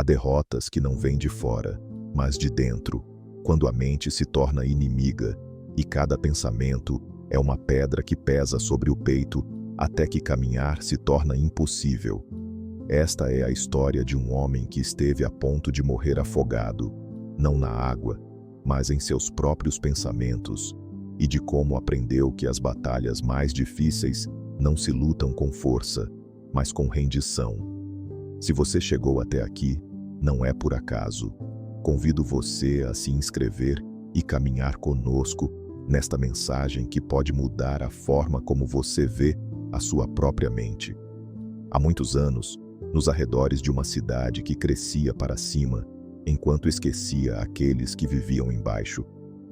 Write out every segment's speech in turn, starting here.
Há derrotas que não vêm de fora, mas de dentro, quando a mente se torna inimiga e cada pensamento é uma pedra que pesa sobre o peito até que caminhar se torna impossível. Esta é a história de um homem que esteve a ponto de morrer afogado, não na água, mas em seus próprios pensamentos, e de como aprendeu que as batalhas mais difíceis não se lutam com força, mas com rendição. Se você chegou até aqui, não é por acaso. Convido você a se inscrever e caminhar conosco nesta mensagem que pode mudar a forma como você vê a sua própria mente. Há muitos anos, nos arredores de uma cidade que crescia para cima, enquanto esquecia aqueles que viviam embaixo,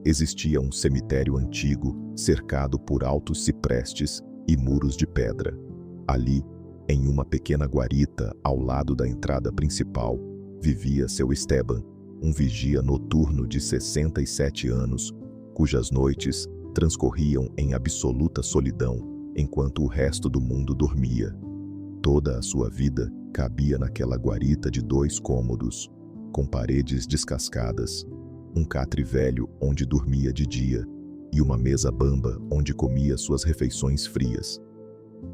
existia um cemitério antigo cercado por altos ciprestes e muros de pedra. Ali, em uma pequena guarita ao lado da entrada principal, vivia seu Esteban, um vigia noturno de 67 anos, cujas noites transcorriam em absoluta solidão, enquanto o resto do mundo dormia. Toda a sua vida cabia naquela guarita de 2 cômodos, com paredes descascadas, um catre velho onde dormia de dia e uma mesa bamba onde comia suas refeições frias.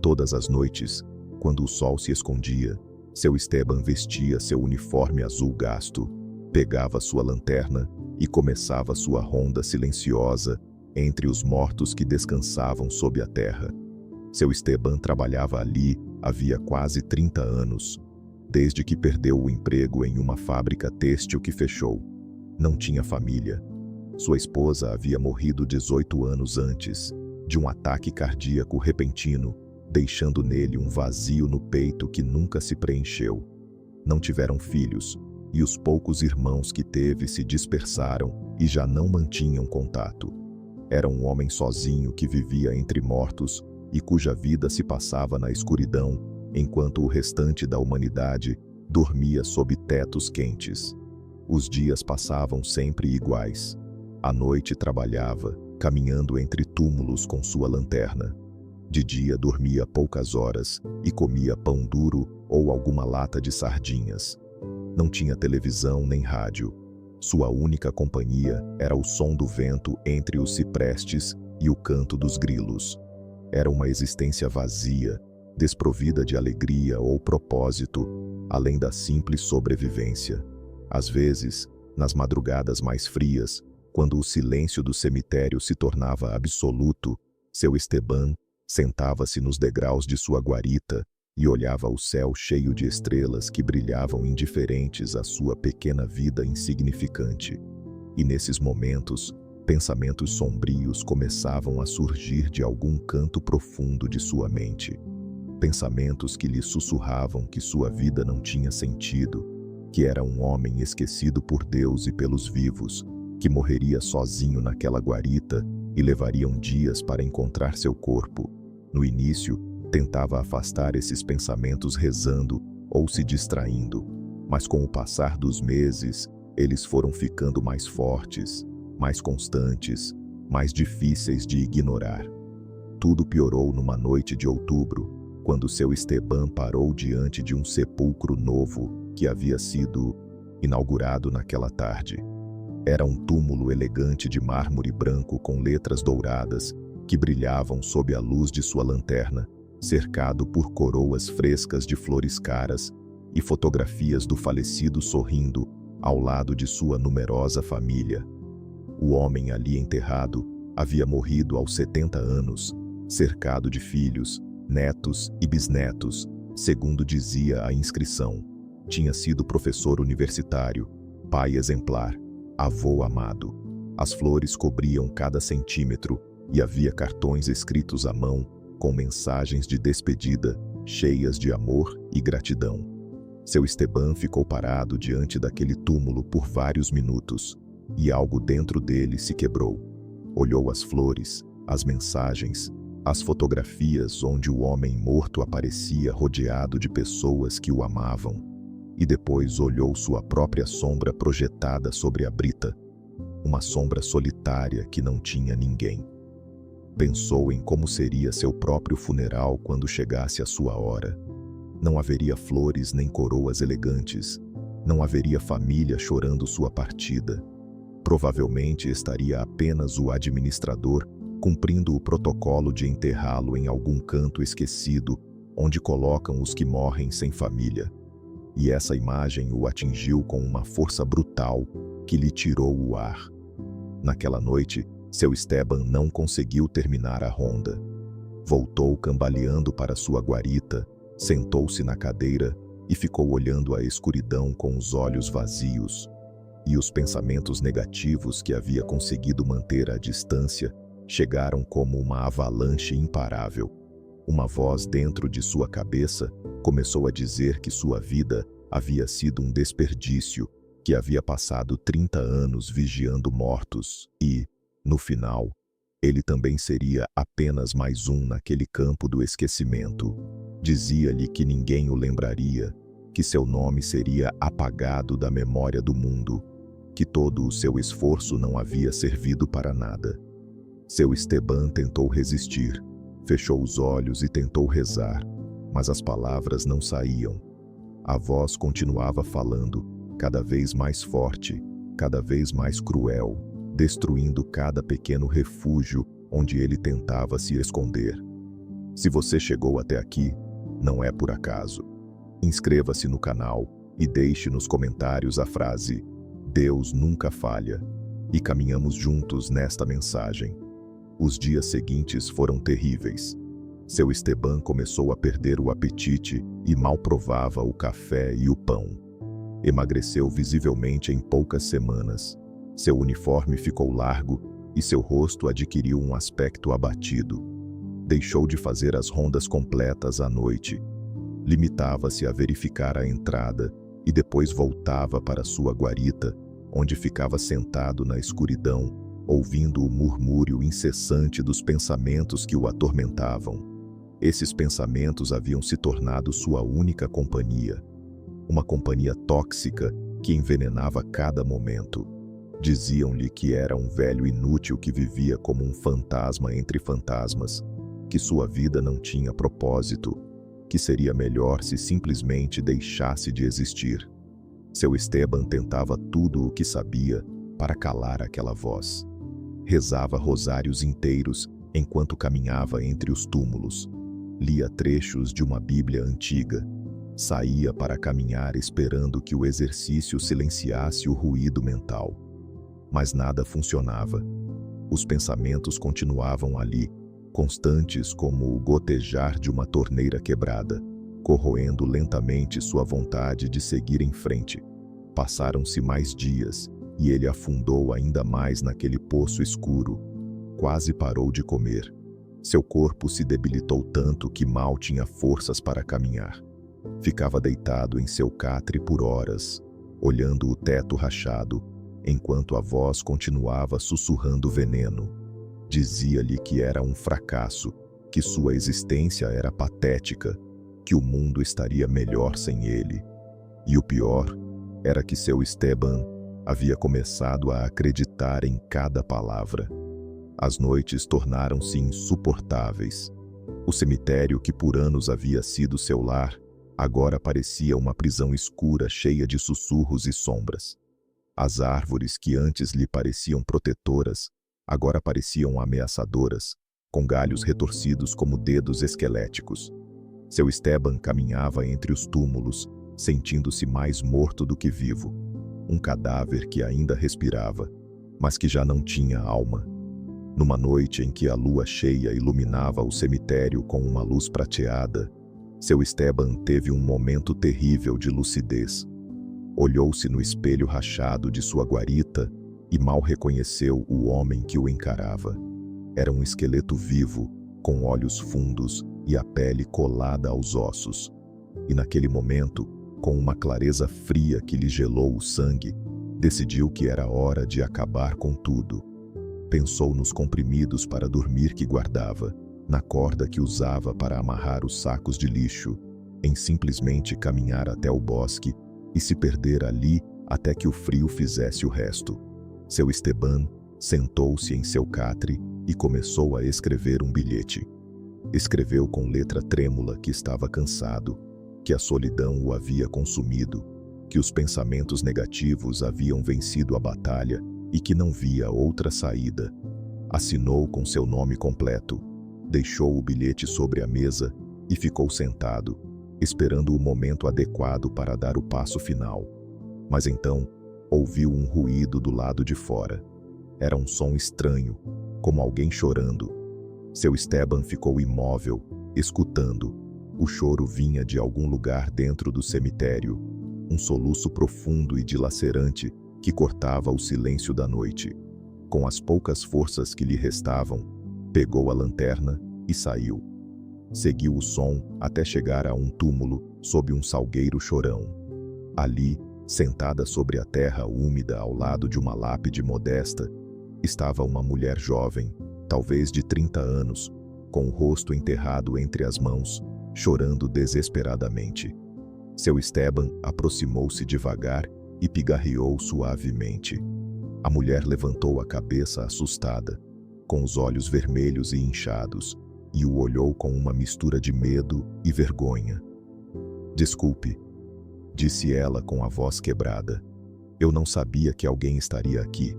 Todas as noites, quando o sol se escondia, seu Esteban vestia seu uniforme azul gasto, pegava sua lanterna e começava sua ronda silenciosa entre os mortos que descansavam sob a terra. Seu Esteban trabalhava ali havia quase 30 anos, desde que perdeu o emprego em uma fábrica têxtil que fechou. Não tinha família. Sua esposa havia morrido 18 anos antes, de um ataque cardíaco repentino, deixando nele um vazio no peito que nunca se preencheu. Não tiveram filhos, e os poucos irmãos que teve se dispersaram e já não mantinham contato. Era um homem sozinho que vivia entre mortos e cuja vida se passava na escuridão, enquanto o restante da humanidade dormia sob tetos quentes. Os dias passavam sempre iguais. À noite trabalhava, caminhando entre túmulos com sua lanterna. De dia dormia poucas horas e comia pão duro ou alguma lata de sardinhas. Não tinha televisão nem rádio. Sua única companhia era o som do vento entre os ciprestes e o canto dos grilos. Era uma existência vazia, desprovida de alegria ou propósito, além da simples sobrevivência. Às vezes, nas madrugadas mais frias, quando o silêncio do cemitério se tornava absoluto, seu Esteban sentava-se nos degraus de sua guarita e olhava o céu cheio de estrelas que brilhavam indiferentes à sua pequena vida insignificante. E nesses momentos, pensamentos sombrios começavam a surgir de algum canto profundo de sua mente. Pensamentos que lhe sussurravam que sua vida não tinha sentido, que era um homem esquecido por Deus e pelos vivos, que morreria sozinho naquela guarita e levariam dias para encontrar seu corpo. No início, tentava afastar esses pensamentos rezando ou se distraindo, mas com o passar dos meses, eles foram ficando mais fortes, mais constantes, mais difíceis de ignorar. Tudo piorou numa noite de outubro, quando seu Esteban parou diante de um sepulcro novo que havia sido inaugurado naquela tarde. Era um túmulo elegante de mármore branco com letras douradas que brilhavam sob a luz de sua lanterna, cercado por coroas frescas de flores caras e fotografias do falecido sorrindo ao lado de sua numerosa família. O homem ali enterrado havia morrido aos 70 anos, cercado de filhos, netos e bisnetos, segundo dizia a inscrição. Tinha sido professor universitário, pai exemplar, avô amado. As flores cobriam cada centímetro e havia cartões escritos à mão com mensagens de despedida, cheias de amor e gratidão. Seu Esteban ficou parado diante daquele túmulo por vários minutos, e algo dentro dele se quebrou. Olhou as flores, as mensagens, as fotografias onde o homem morto aparecia rodeado de pessoas que o amavam, e depois olhou sua própria sombra projetada sobre a brita, uma sombra solitária que não tinha ninguém. Pensou em como seria seu próprio funeral quando chegasse a sua hora. Não haveria flores nem coroas elegantes. Não haveria família chorando sua partida. Provavelmente estaria apenas o administrador cumprindo o protocolo de enterrá-lo em algum canto esquecido, onde colocam os que morrem sem família. E essa imagem o atingiu com uma força brutal que lhe tirou o ar. Naquela noite, seu Esteban não conseguiu terminar a ronda. Voltou cambaleando para sua guarita, sentou-se na cadeira e ficou olhando a escuridão com os olhos vazios. E os pensamentos negativos que havia conseguido manter à distância chegaram como uma avalanche imparável. Uma voz dentro de sua cabeça começou a dizer que sua vida havia sido um desperdício, que havia passado 30 anos vigiando mortos e, no final, ele também seria apenas mais um naquele campo do esquecimento. Dizia-lhe que ninguém o lembraria, que seu nome seria apagado da memória do mundo, que todo o seu esforço não havia servido para nada. Seu Esteban tentou resistir, fechou os olhos e tentou rezar, mas as palavras não saíam. A voz continuava falando, cada vez mais forte, cada vez mais cruel, destruindo cada pequeno refúgio onde ele tentava se esconder. Se você chegou até aqui, não é por acaso. Inscreva-se no canal e deixe nos comentários a frase "Deus nunca falha", e caminhamos juntos nesta mensagem. Os dias seguintes foram terríveis. Seu Esteban começou a perder o apetite e mal provava o café e o pão. Emagreceu visivelmente em poucas semanas. Seu uniforme ficou largo e seu rosto adquiriu um aspecto abatido. Deixou de fazer as rondas completas à noite. Limitava-se a verificar a entrada e depois voltava para sua guarita, onde ficava sentado na escuridão, ouvindo o murmúrio incessante dos pensamentos que o atormentavam. Esses pensamentos haviam se tornado sua única companhia. Uma companhia tóxica que envenenava cada momento. Diziam-lhe que era um velho inútil que vivia como um fantasma entre fantasmas, que sua vida não tinha propósito, que seria melhor se simplesmente deixasse de existir. Seu Esteban tentava tudo o que sabia para calar aquela voz. Rezava rosários inteiros enquanto caminhava entre os túmulos. Lia trechos de uma Bíblia antiga. Saía para caminhar esperando que o exercício silenciasse o ruído mental. Mas nada funcionava. Os pensamentos continuavam ali, constantes como o gotejar de uma torneira quebrada, corroendo lentamente sua vontade de seguir em frente. Passaram-se mais dias e ele afundou ainda mais naquele poço escuro. Quase parou de comer. Seu corpo se debilitou tanto que mal tinha forças para caminhar. Ficava deitado em seu catre por horas, olhando o teto rachado, enquanto a voz continuava sussurrando veneno. Dizia-lhe que era um fracasso, que sua existência era patética, que o mundo estaria melhor sem ele. E o pior era que seu Esteban havia começado a acreditar em cada palavra. As noites tornaram-se insuportáveis. O cemitério que por anos havia sido seu lar, agora parecia uma prisão escura cheia de sussurros e sombras. As árvores que antes lhe pareciam protetoras, agora pareciam ameaçadoras, com galhos retorcidos como dedos esqueléticos. Seu Esteban caminhava entre os túmulos, sentindo-se mais morto do que vivo. Um cadáver que ainda respirava, mas que já não tinha alma. Numa noite em que a lua cheia iluminava o cemitério com uma luz prateada, seu Esteban teve um momento terrível de lucidez. Olhou-se no espelho rachado de sua guarita e mal reconheceu o homem que o encarava. Era um esqueleto vivo, com olhos fundos e a pele colada aos ossos. E naquele momento, com uma clareza fria que lhe gelou o sangue, decidiu que era hora de acabar com tudo. Pensou nos comprimidos para dormir que guardava, na corda que usava para amarrar os sacos de lixo, em simplesmente caminhar até o bosque e se perder ali até que o frio fizesse o resto. Seu Esteban sentou-se em seu catre e começou a escrever um bilhete. Escreveu com letra trêmula que estava cansado, que a solidão o havia consumido, que os pensamentos negativos haviam vencido a batalha e que não via outra saída. Assinou com seu nome completo, deixou o bilhete sobre a mesa e ficou sentado, esperando o momento adequado para dar o passo final. Mas então, ouviu um ruído do lado de fora. Era um som estranho, como alguém chorando. Seu Esteban ficou imóvel, escutando. O choro vinha de algum lugar dentro do cemitério, um soluço profundo e dilacerante que cortava o silêncio da noite. Com as poucas forças que lhe restavam, pegou a lanterna e saiu. Seguiu o som até chegar a um túmulo sob um salgueiro chorão. Ali, sentada sobre a terra úmida ao lado de uma lápide modesta, estava uma mulher jovem, talvez de 30 anos, com o rosto enterrado entre as mãos, chorando desesperadamente. Seu Esteban aproximou-se devagar e pigarreou suavemente. A mulher levantou a cabeça assustada, com os olhos vermelhos e inchados, e o olhou com uma mistura de medo e vergonha. "Desculpe", disse ela com a voz quebrada. "Eu não sabia que alguém estaria aqui.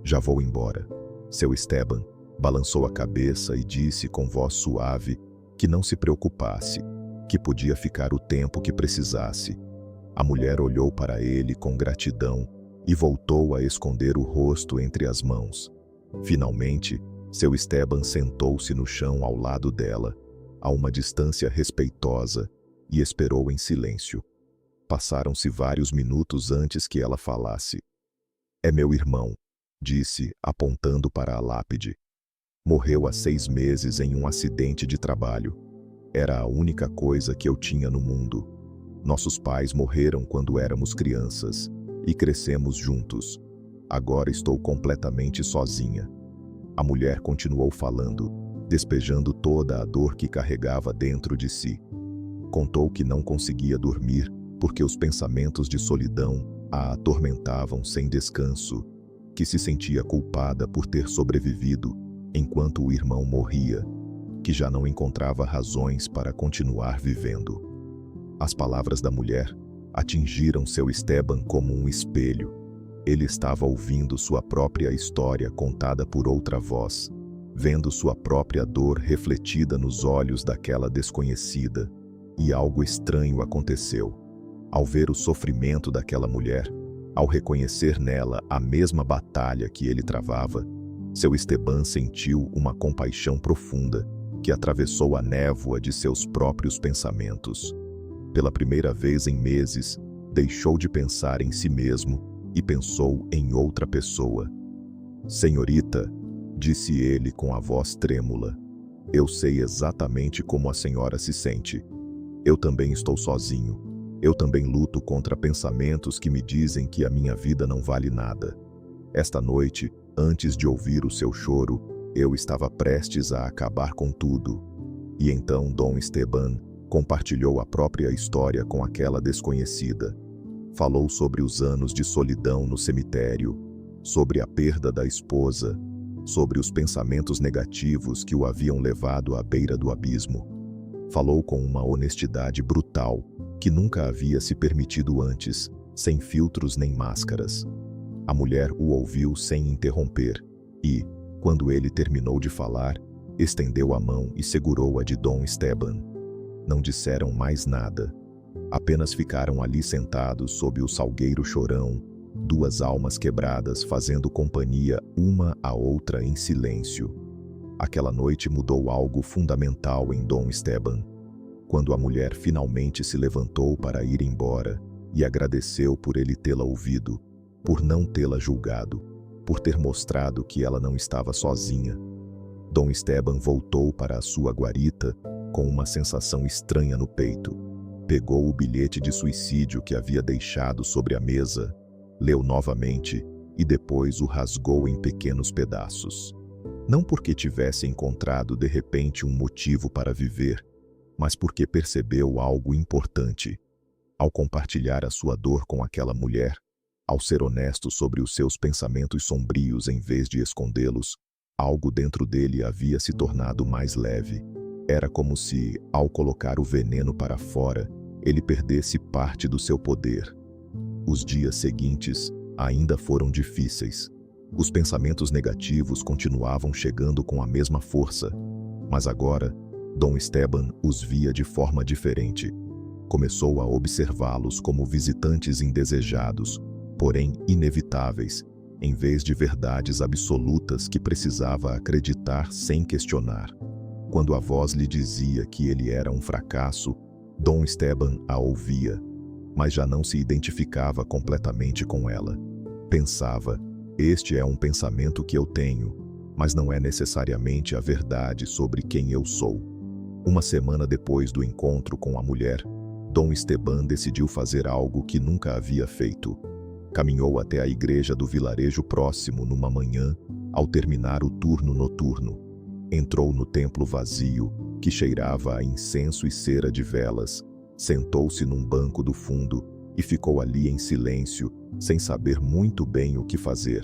Já vou embora." Seu Esteban balançou a cabeça e disse com voz suave que não se preocupasse, que podia ficar o tempo que precisasse. A mulher olhou para ele com gratidão e voltou a esconder o rosto entre as mãos. Finalmente, seu Esteban sentou-se no chão ao lado dela, a uma distância respeitosa, e esperou em silêncio. Passaram-se vários minutos antes que ela falasse. "É meu irmão", disse, apontando para a lápide. "Morreu há 6 meses em um acidente de trabalho. Era a única coisa que eu tinha no mundo. Nossos pais morreram quando éramos crianças e crescemos juntos. Agora estou completamente sozinha." A mulher continuou falando, despejando toda a dor que carregava dentro de si. Contou que não conseguia dormir porque os pensamentos de solidão a atormentavam sem descanso, que se sentia culpada por ter sobrevivido enquanto o irmão morria, que já não encontrava razões para continuar vivendo. As palavras da mulher atingiram seu Esteban como um espelho. Ele estava ouvindo sua própria história contada por outra voz, vendo sua própria dor refletida nos olhos daquela desconhecida, e algo estranho aconteceu. Ao ver o sofrimento daquela mulher, ao reconhecer nela a mesma batalha que ele travava, seu Esteban sentiu uma compaixão profunda que atravessou a névoa de seus próprios pensamentos. Pela primeira vez em meses, deixou de pensar em si mesmo e pensou em outra pessoa. "Senhorita", disse ele com a voz trêmula, "eu sei exatamente como a senhora se sente. Eu também estou sozinho. Eu também luto contra pensamentos que me dizem que a minha vida não vale nada. Esta noite, antes de ouvir o seu choro, eu estava prestes a acabar com tudo." E então Dom Esteban compartilhou a própria história com aquela desconhecida. Falou sobre os anos de solidão no cemitério, sobre a perda da esposa, sobre os pensamentos negativos que o haviam levado à beira do abismo. Falou com uma honestidade brutal que nunca havia se permitido antes, sem filtros nem máscaras. A mulher o ouviu sem interromper e, quando ele terminou de falar, estendeu a mão e segurou-a de Dom Esteban. Não disseram mais nada. Apenas ficaram ali sentados sob o salgueiro chorão, duas almas quebradas fazendo companhia uma à outra em silêncio. Aquela noite mudou algo fundamental em Dom Esteban. Quando a mulher finalmente se levantou para ir embora e agradeceu por ele tê-la ouvido, por não tê-la julgado, por ter mostrado que ela não estava sozinha, Dom Esteban voltou para a sua guarita com uma sensação estranha no peito. Pegou o bilhete de suicídio que havia deixado sobre a mesa, leu novamente e depois o rasgou em pequenos pedaços. Não porque tivesse encontrado de repente um motivo para viver, mas porque percebeu algo importante. Ao compartilhar a sua dor com aquela mulher, ao ser honesto sobre os seus pensamentos sombrios em vez de escondê-los, algo dentro dele havia se tornado mais leve. Era como se, ao colocar o veneno para fora, ele perdesse parte do seu poder. Os dias seguintes ainda foram difíceis. Os pensamentos negativos continuavam chegando com a mesma força, mas agora, Dom Esteban os via de forma diferente. Começou a observá-los como visitantes indesejados, porém inevitáveis, em vez de verdades absolutas que precisava acreditar sem questionar. Quando a voz lhe dizia que ele era um fracasso, Dom Esteban a ouvia, mas já não se identificava completamente com ela. Pensava: este é um pensamento que eu tenho, mas não é necessariamente a verdade sobre quem eu sou. Uma semana depois do encontro com a mulher, Dom Esteban decidiu fazer algo que nunca havia feito. Caminhou até a igreja do vilarejo próximo numa manhã, ao terminar o turno noturno. Entrou no templo vazio, que cheirava a incenso e cera de velas, sentou-se num banco do fundo e ficou ali em silêncio, sem saber muito bem o que fazer.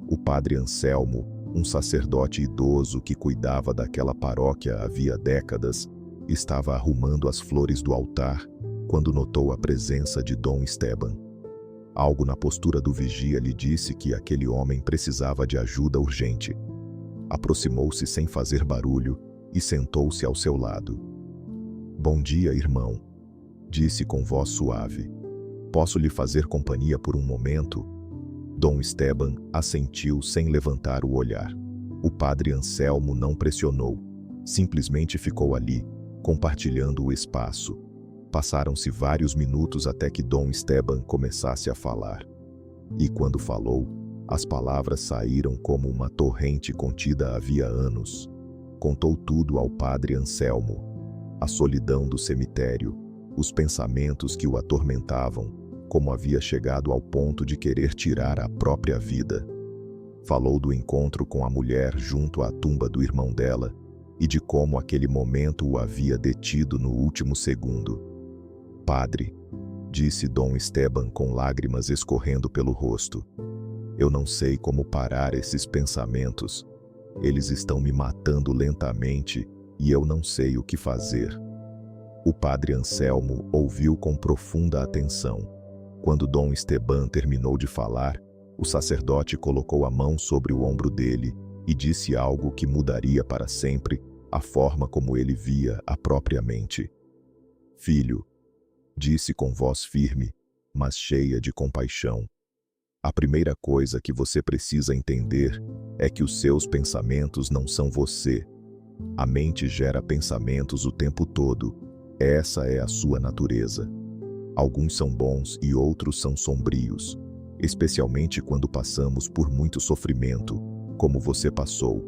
O padre Anselmo, um sacerdote idoso que cuidava daquela paróquia havia décadas, estava arrumando as flores do altar quando notou a presença de Dom Esteban. Algo na postura do vigia lhe disse que aquele homem precisava de ajuda urgente. Aproximou-se sem fazer barulho e sentou-se ao seu lado. "Bom dia, irmão", disse com voz suave. "Posso lhe fazer companhia por um momento?" Dom Esteban assentiu sem levantar o olhar. O padre Anselmo não pressionou, simplesmente ficou ali, compartilhando o espaço. Passaram-se vários minutos até que Dom Esteban começasse a falar. E quando falou, as palavras saíram como uma torrente contida havia anos. Contou tudo ao padre Anselmo: a solidão do cemitério, os pensamentos que o atormentavam, como havia chegado ao ponto de querer tirar a própria vida. Falou do encontro com a mulher junto à tumba do irmão dela e de como aquele momento o havia detido no último segundo. "Padre", disse Dom Esteban com lágrimas escorrendo pelo rosto, "eu não sei como parar esses pensamentos. Eles estão me matando lentamente e eu não sei o que fazer." O padre Anselmo ouviu com profunda atenção. Quando Dom Esteban terminou de falar, o sacerdote colocou a mão sobre o ombro dele e disse algo que mudaria para sempre a forma como ele via a própria mente. "Filho", disse com voz firme, mas cheia de compaixão, "a primeira coisa que você precisa entender é que os seus pensamentos não são você. A mente gera pensamentos o tempo todo. Essa é a sua natureza. Alguns são bons e outros são sombrios, especialmente quando passamos por muito sofrimento, como você passou.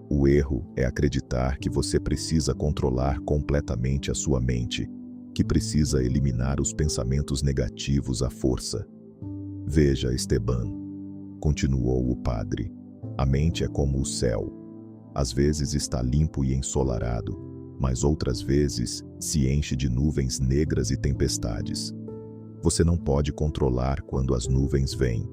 O erro é acreditar que você precisa controlar completamente a sua mente, que precisa eliminar os pensamentos negativos à força. Veja, Esteban", continuou o padre, "a mente é como o céu. Às vezes está limpo e ensolarado, mas outras vezes se enche de nuvens negras e tempestades. Você não pode controlar quando as nuvens vêm,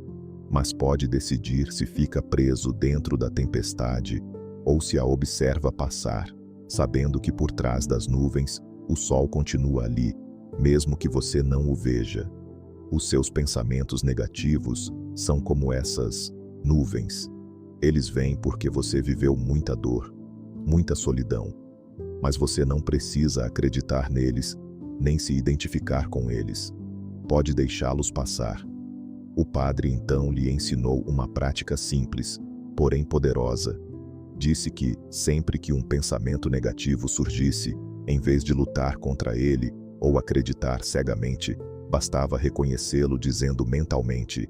mas pode decidir se fica preso dentro da tempestade ou se a observa passar, sabendo que por trás das nuvens o sol continua ali, mesmo que você não o veja. Os seus pensamentos negativos são como essas nuvens. Eles vêm porque você viveu muita dor, muita solidão, mas você não precisa acreditar neles, nem se identificar com eles. Pode deixá-los passar." O padre então lhe ensinou uma prática simples, porém poderosa. Disse que, sempre que um pensamento negativo surgisse, em vez de lutar contra ele ou acreditar cegamente, bastava reconhecê-lo dizendo mentalmente: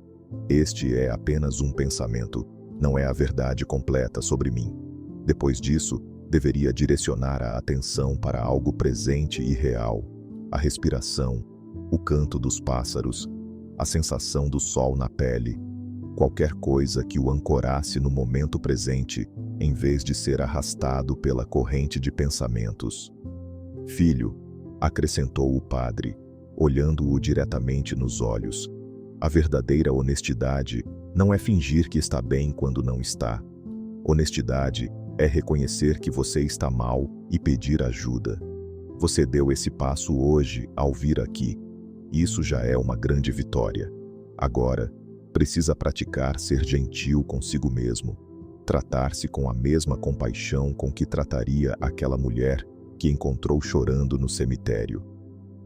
"Este é apenas um pensamento, não é a verdade completa sobre mim." Depois disso, deveria direcionar a atenção para algo presente e real: a respiração, o canto dos pássaros, a sensação do sol na pele, qualquer coisa que o ancorasse no momento presente, em vez de ser arrastado pela corrente de pensamentos. "Filho", acrescentou o padre, olhando-o diretamente nos olhos, "a verdadeira honestidade não é fingir que está bem quando não está. Honestidade é reconhecer que você está mal e pedir ajuda. Você deu esse passo hoje ao vir aqui. Isso já é uma grande vitória. Agora, precisa praticar ser gentil consigo mesmo, tratar-se com a mesma compaixão com que trataria aquela mulher que encontrou chorando no cemitério.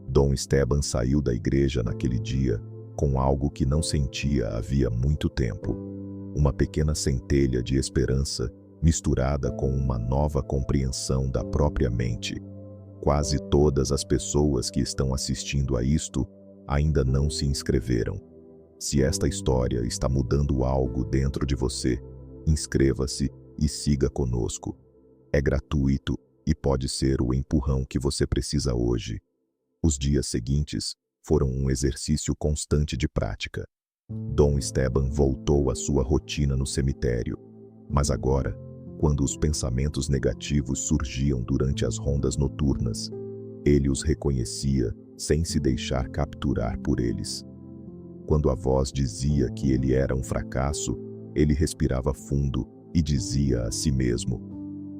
Dom Esteban saiu da igreja naquele dia com algo que não sentia havia muito tempo. Uma pequena centelha de esperança misturada com uma nova compreensão da própria mente. Quase todas as pessoas que estão assistindo a isto ainda não se inscreveram. Se esta história está mudando algo dentro de você, inscreva-se e siga conosco. É gratuito e pode ser o empurrão que você precisa hoje. Os dias seguintes foram um exercício constante de prática. Dom Esteban voltou à sua rotina no cemitério, mas agora, quando os pensamentos negativos surgiam durante as rondas noturnas, ele os reconhecia sem se deixar capturar por eles. Quando a voz dizia que ele era um fracasso, ele respirava fundo e dizia a si mesmo: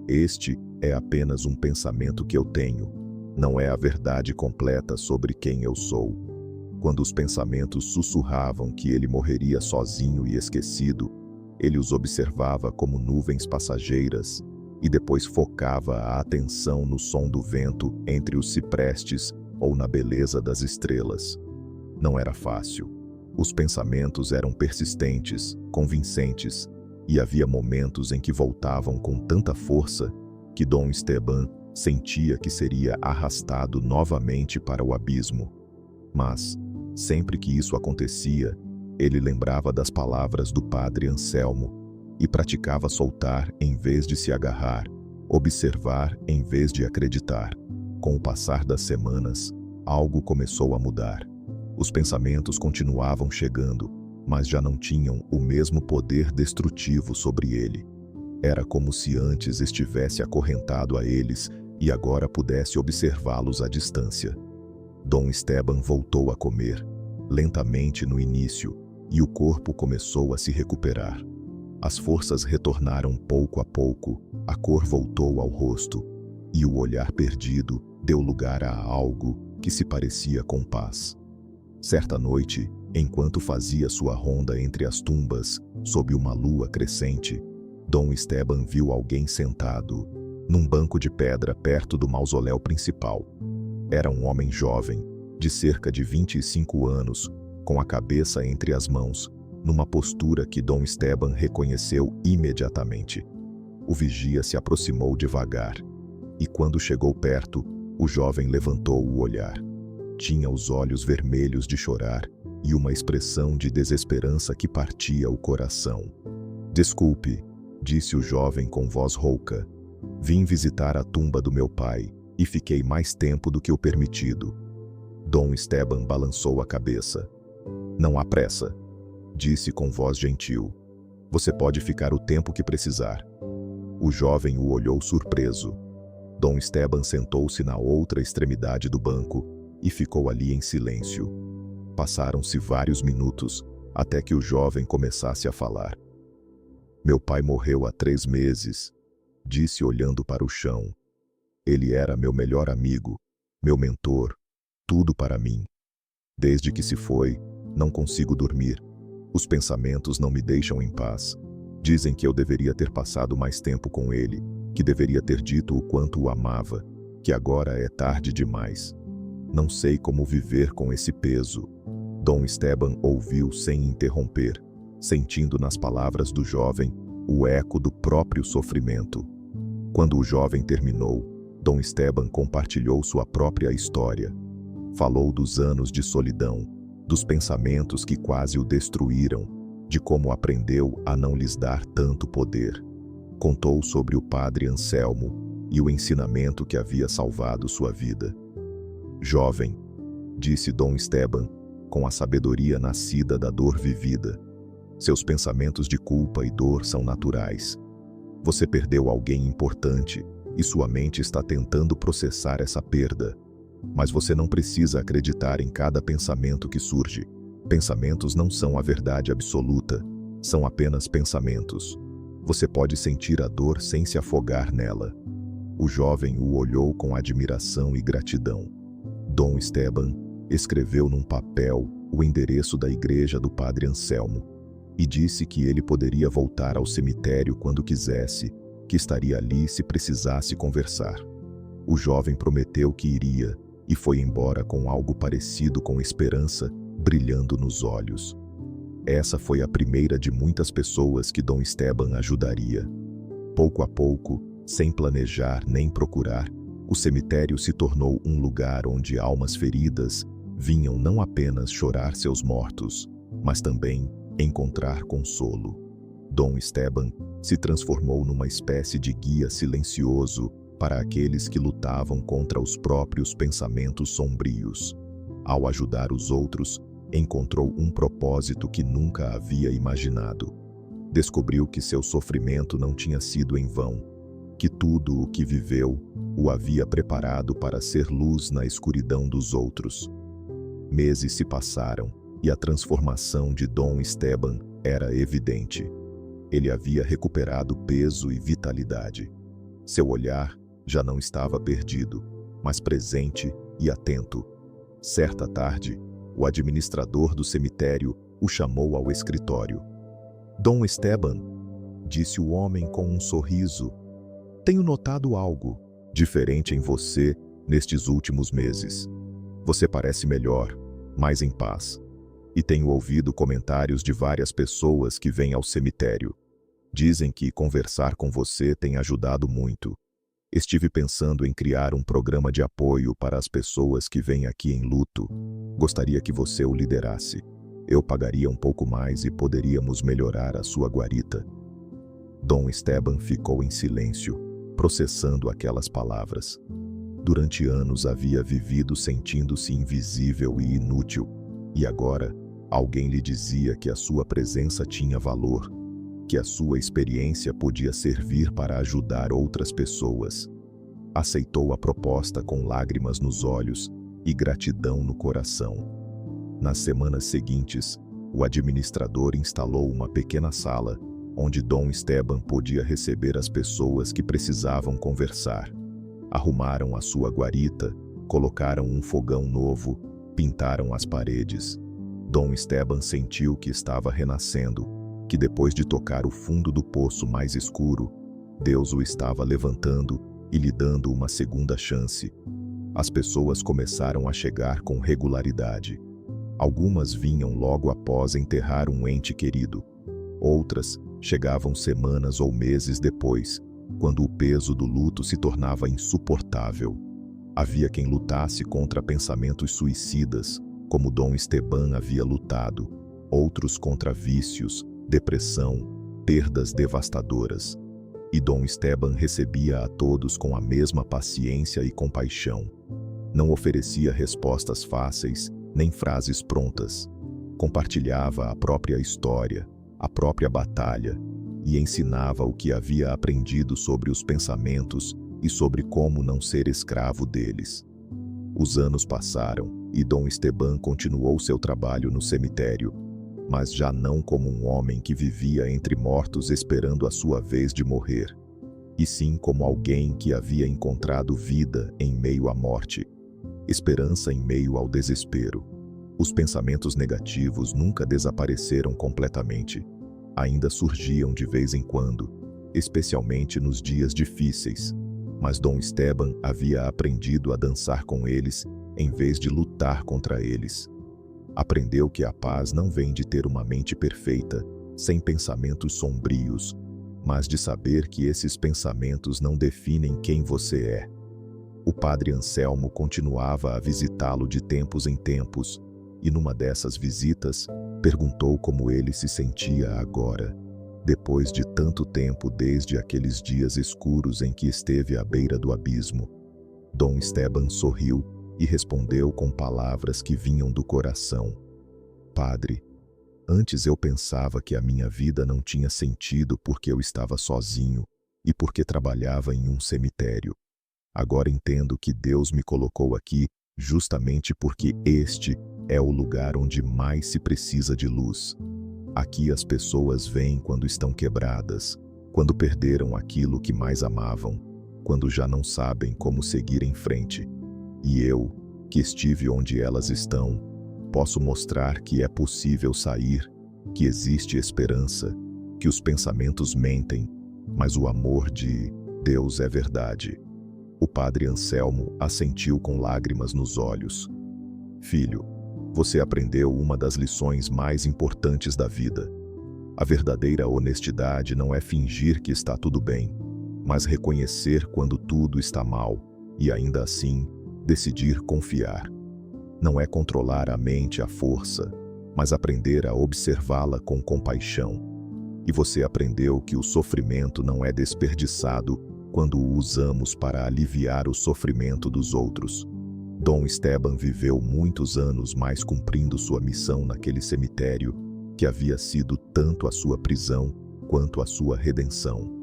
"Este é apenas um pensamento que eu tenho, não é a verdade completa sobre quem eu sou." Quando os pensamentos sussurravam que ele morreria sozinho e esquecido, ele os observava como nuvens passageiras e depois focava a atenção no som do vento entre os ciprestes ou na beleza das estrelas. Não era fácil. Os pensamentos eram persistentes, convincentes, e havia momentos em que voltavam com tanta força que Dom Esteban sentia que seria arrastado novamente para o abismo. Mas, sempre que isso acontecia, ele lembrava das palavras do padre Anselmo e praticava soltar em vez de se agarrar, observar em vez de acreditar. Com o passar das semanas, algo começou a mudar. Os pensamentos continuavam chegando, mas já não tinham o mesmo poder destrutivo sobre ele. Era como se antes estivesse acorrentado a eles e agora pudesse observá-los à distância. Dom Esteban voltou a comer, lentamente no início, e o corpo começou a se recuperar. As forças retornaram pouco a pouco, a cor voltou ao rosto, e o olhar perdido deu lugar a algo que se parecia com paz. Certa noite, enquanto fazia sua ronda entre as tumbas, sob uma lua crescente, Dom Esteban viu alguém sentado num banco de pedra perto do mausoléu principal. Era um homem jovem, de cerca de 25 anos, com a cabeça entre as mãos, numa postura que Dom Esteban reconheceu imediatamente. O vigia se aproximou devagar, e quando chegou perto, o jovem levantou o olhar. Tinha os olhos vermelhos de chorar e uma expressão de desesperança que partia o coração. "Desculpe", disse o jovem com voz rouca. "Vim visitar a tumba do meu pai e fiquei mais tempo do que o permitido." Dom Esteban balançou a cabeça. "Não há pressa", disse com voz gentil. "Você pode ficar o tempo que precisar." O jovem o olhou surpreso. Dom Esteban sentou-se na outra extremidade do banco e ficou ali em silêncio. Passaram-se vários minutos até que o jovem começasse a falar. "Meu pai morreu há 3 meses", disse olhando para o chão. "Ele era meu melhor amigo, meu mentor, tudo para mim. Desde que se foi, não consigo dormir. Os pensamentos não me deixam em paz. Dizem que eu deveria ter passado mais tempo com ele, que deveria ter dito o quanto o amava, que agora é tarde demais. Não sei como viver com esse peso." Dom Esteban ouviu sem interromper, sentindo nas palavras do jovem o eco do próprio sofrimento. Quando o jovem terminou, Dom Esteban compartilhou sua própria história. Falou dos anos de solidão, dos pensamentos que quase o destruíram, de como aprendeu a não lhes dar tanto poder. Contou sobre o padre Anselmo e o ensinamento que havia salvado sua vida. "Jovem", disse Dom Esteban, com a sabedoria nascida da dor vivida, "seus pensamentos de culpa e dor são naturais. Você perdeu alguém importante e sua mente está tentando processar essa perda. Mas você não precisa acreditar em cada pensamento que surge. Pensamentos não são a verdade absoluta, são apenas pensamentos. Você pode sentir a dor sem se afogar nela." O jovem o olhou com admiração e gratidão. Dom Esteban Escreveu num papel o endereço da igreja do padre Anselmo e disse que ele poderia voltar ao cemitério quando quisesse, que estaria ali se precisasse conversar. O jovem prometeu que iria e foi embora com algo parecido com esperança brilhando nos olhos. Essa foi a primeira de muitas pessoas que Dom Esteban ajudaria. Pouco a pouco, sem planejar nem procurar, o cemitério se tornou um lugar onde almas feridas vinham não apenas chorar seus mortos, mas também encontrar consolo. Dom Esteban se transformou numa espécie de guia silencioso para aqueles que lutavam contra os próprios pensamentos sombrios. Ao ajudar os outros, encontrou um propósito que nunca havia imaginado. Descobriu que seu sofrimento não tinha sido em vão, que tudo o que viveu o havia preparado para ser luz na escuridão dos outros. Meses se passaram e a transformação de Dom Esteban era evidente. Ele havia recuperado peso e vitalidade. Seu olhar já não estava perdido, mas presente e atento. Certa tarde, o administrador do cemitério o chamou ao escritório. Dom Esteban, disse o homem com um sorriso, tenho notado algo diferente em você nestes últimos meses. Você parece melhor, mais em paz. E tenho ouvido comentários de várias pessoas que vêm ao cemitério. Dizem que conversar com você tem ajudado muito. Estive pensando em criar um programa de apoio para as pessoas que vêm aqui em luto. Gostaria que você o liderasse. Eu pagaria um pouco mais e poderíamos melhorar a sua guarita. Dom Esteban ficou em silêncio, processando aquelas palavras. Durante anos havia vivido sentindo-se invisível e inútil, e agora alguém lhe dizia que a sua presença tinha valor, que a sua experiência podia servir para ajudar outras pessoas. Aceitou a proposta com lágrimas nos olhos e gratidão no coração. Nas semanas seguintes, o administrador instalou uma pequena sala, onde Dom Esteban podia receber as pessoas que precisavam conversar. Arrumaram a sua guarita, colocaram um fogão novo, pintaram as paredes. Dom Esteban sentiu que estava renascendo, que depois de tocar o fundo do poço mais escuro, Deus o estava levantando e lhe dando uma segunda chance. As pessoas começaram a chegar com regularidade. Algumas vinham logo após enterrar um ente querido. Outras chegavam semanas ou meses depois, quando o peso do luto se tornava insuportável. Havia quem lutasse contra pensamentos suicidas, como Dom Esteban havia lutado, outros contra vícios, depressão, perdas devastadoras. E Dom Esteban recebia a todos com a mesma paciência e compaixão. Não oferecia respostas fáceis, nem frases prontas. Compartilhava a própria história, a própria batalha, e ensinava o que havia aprendido sobre os pensamentos e sobre como não ser escravo deles. Os anos passaram e Dom Esteban continuou seu trabalho no cemitério, mas já não como um homem que vivia entre mortos esperando a sua vez de morrer, e sim como alguém que havia encontrado vida em meio à morte, esperança em meio ao desespero. Os pensamentos negativos nunca desapareceram completamente. Ainda surgiam de vez em quando, especialmente nos dias difíceis, mas Dom Esteban havia aprendido a dançar com eles em vez de lutar contra eles. Aprendeu que a paz não vem de ter uma mente perfeita, sem pensamentos sombrios, mas de saber que esses pensamentos não definem quem você é. O padre Anselmo continuava a visitá-lo de tempos em tempos, e numa dessas visitas, perguntou como ele se sentia agora, depois de tanto tempo desde aqueles dias escuros em que esteve à beira do abismo. Dom Esteban sorriu e respondeu com palavras que vinham do coração. Padre, antes eu pensava que a minha vida não tinha sentido porque eu estava sozinho e porque trabalhava em um cemitério. Agora entendo que Deus me colocou aqui justamente porque este é o lugar onde mais se precisa de luz. Aqui as pessoas vêm quando estão quebradas, quando perderam aquilo que mais amavam, quando já não sabem como seguir em frente. E eu, que estive onde elas estão, posso mostrar que é possível sair, que existe esperança, que os pensamentos mentem, mas o amor de Deus é verdade. O padre Anselmo assentiu com lágrimas nos olhos. Filho, você aprendeu uma das lições mais importantes da vida. A verdadeira honestidade não é fingir que está tudo bem, mas reconhecer quando tudo está mal e, ainda assim, decidir confiar. Não é controlar a mente à força, mas aprender a observá-la com compaixão. E você aprendeu que o sofrimento não é desperdiçado quando o usamos para aliviar o sofrimento dos outros. Dom Esteban viveu muitos anos mais cumprindo sua missão naquele cemitério, que havia sido tanto a sua prisão quanto a sua redenção.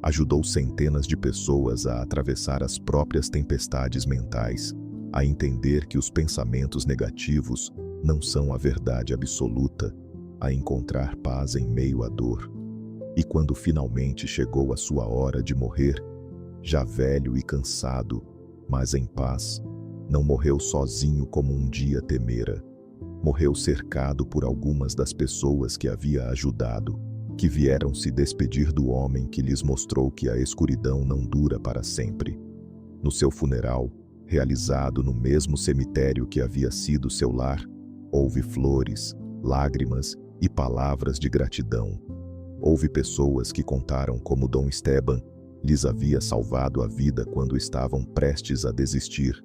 Ajudou centenas de pessoas a atravessar as próprias tempestades mentais, a entender que os pensamentos negativos não são a verdade absoluta, a encontrar paz em meio à dor. E quando finalmente chegou a sua hora de morrer, já velho e cansado, mas em paz, não morreu sozinho como um dia temera. Morreu cercado por algumas das pessoas que havia ajudado, que vieram se despedir do homem que lhes mostrou que a escuridão não dura para sempre. No seu funeral, realizado no mesmo cemitério que havia sido seu lar, houve flores, lágrimas e palavras de gratidão. Houve pessoas que contaram como Dom Esteban lhes havia salvado a vida quando estavam prestes a desistir,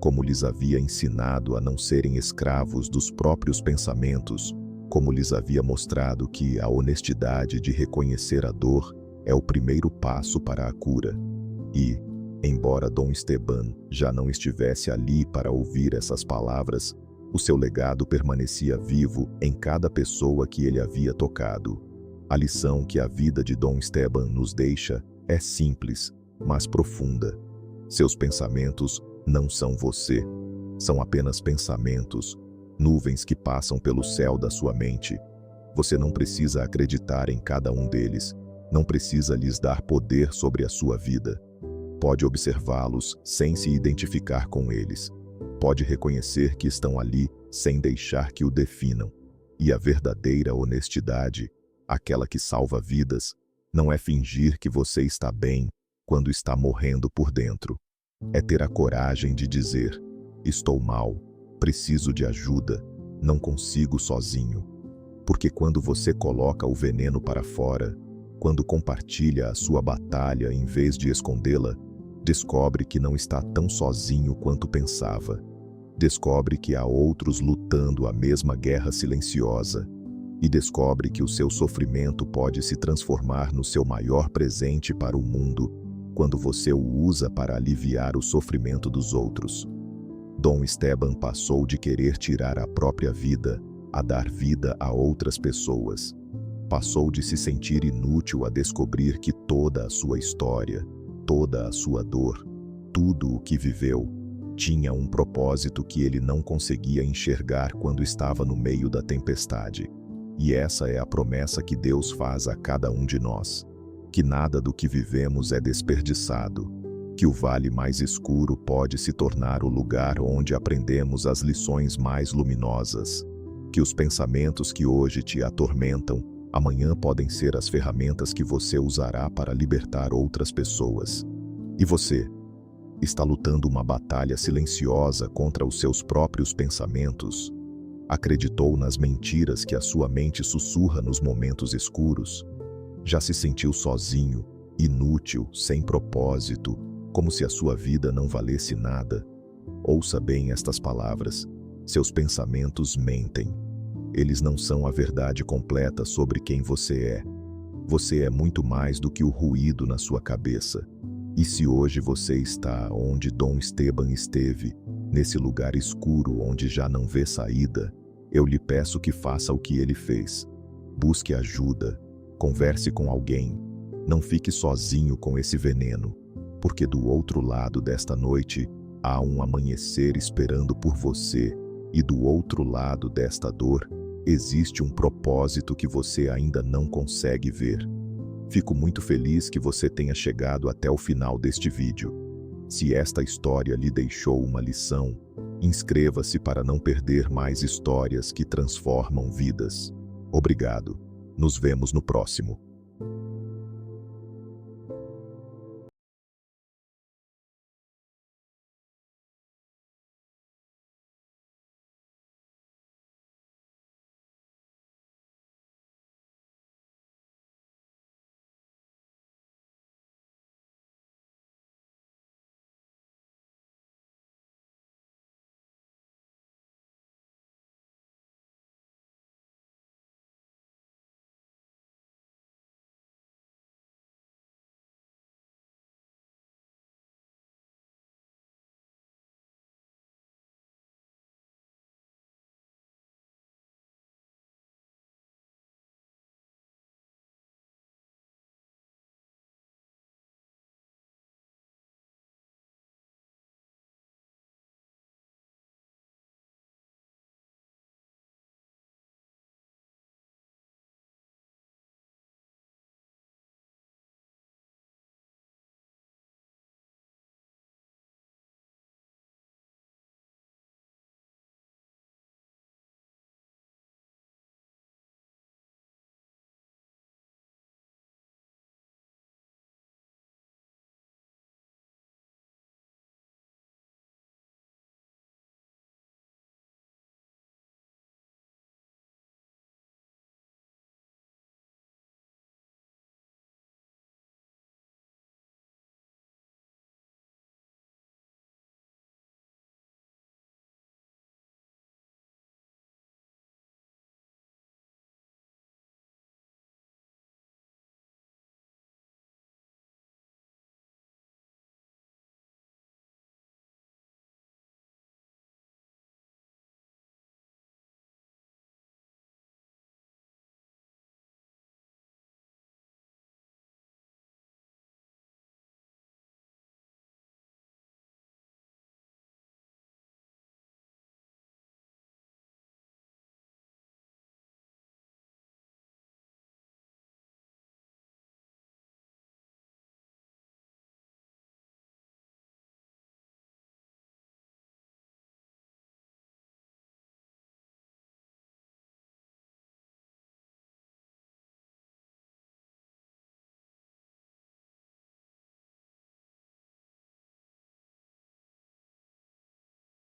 como lhes havia ensinado a não serem escravos dos próprios pensamentos, como lhes havia mostrado que a honestidade de reconhecer a dor é o primeiro passo para a cura. E, embora Dom Esteban já não estivesse ali para ouvir essas palavras, o seu legado permanecia vivo em cada pessoa que ele havia tocado. A lição que a vida de Dom Esteban nos deixa é simples, mas profunda. Seus pensamentos não são você, são apenas pensamentos, nuvens que passam pelo céu da sua mente. Você não precisa acreditar em cada um deles, não precisa lhes dar poder sobre a sua vida. Pode observá-los sem se identificar com eles. Pode reconhecer que estão ali sem deixar que o definam. E a verdadeira honestidade, aquela que salva vidas, não é fingir que você está bem quando está morrendo por dentro. É ter a coragem de dizer: estou mal, preciso de ajuda, não consigo sozinho. Porque quando você coloca o veneno para fora, quando compartilha a sua batalha em vez de escondê-la, descobre que não está tão sozinho quanto pensava. Descobre que há outros lutando a mesma guerra silenciosa. E descobre que o seu sofrimento pode se transformar no seu maior presente para o mundo, quando você o usa para aliviar o sofrimento dos outros. Dom Esteban passou de querer tirar a própria vida a dar vida a outras pessoas. Passou de se sentir inútil a descobrir que toda a sua história, toda a sua dor, tudo o que viveu, tinha um propósito que ele não conseguia enxergar quando estava no meio da tempestade. E essa é a promessa que Deus faz a cada um de nós: que nada do que vivemos é desperdiçado, que o vale mais escuro pode se tornar o lugar onde aprendemos as lições mais luminosas, que os pensamentos que hoje te atormentam, amanhã podem ser as ferramentas que você usará para libertar outras pessoas. E você? Está lutando uma batalha silenciosa contra os seus próprios pensamentos? Acreditou nas mentiras que a sua mente sussurra nos momentos escuros? Já se sentiu sozinho, inútil, sem propósito, como se a sua vida não valesse nada? Ouça bem estas palavras: seus pensamentos mentem. Eles não são a verdade completa sobre quem você é. Você é muito mais do que o ruído na sua cabeça. E se hoje você está onde Dom Esteban esteve, nesse lugar escuro onde já não vê saída, eu lhe peço que faça o que ele fez. Busque ajuda, converse com alguém. Não fique sozinho com esse veneno, porque do outro lado desta noite há um amanhecer esperando por você, e do outro lado desta dor existe um propósito que você ainda não consegue ver. Fico muito feliz que você tenha chegado até o final deste vídeo. Se esta história lhe deixou uma lição, Inscreva-se para não perder mais histórias que transformam vidas. Obrigado. Nos vemos no próximo.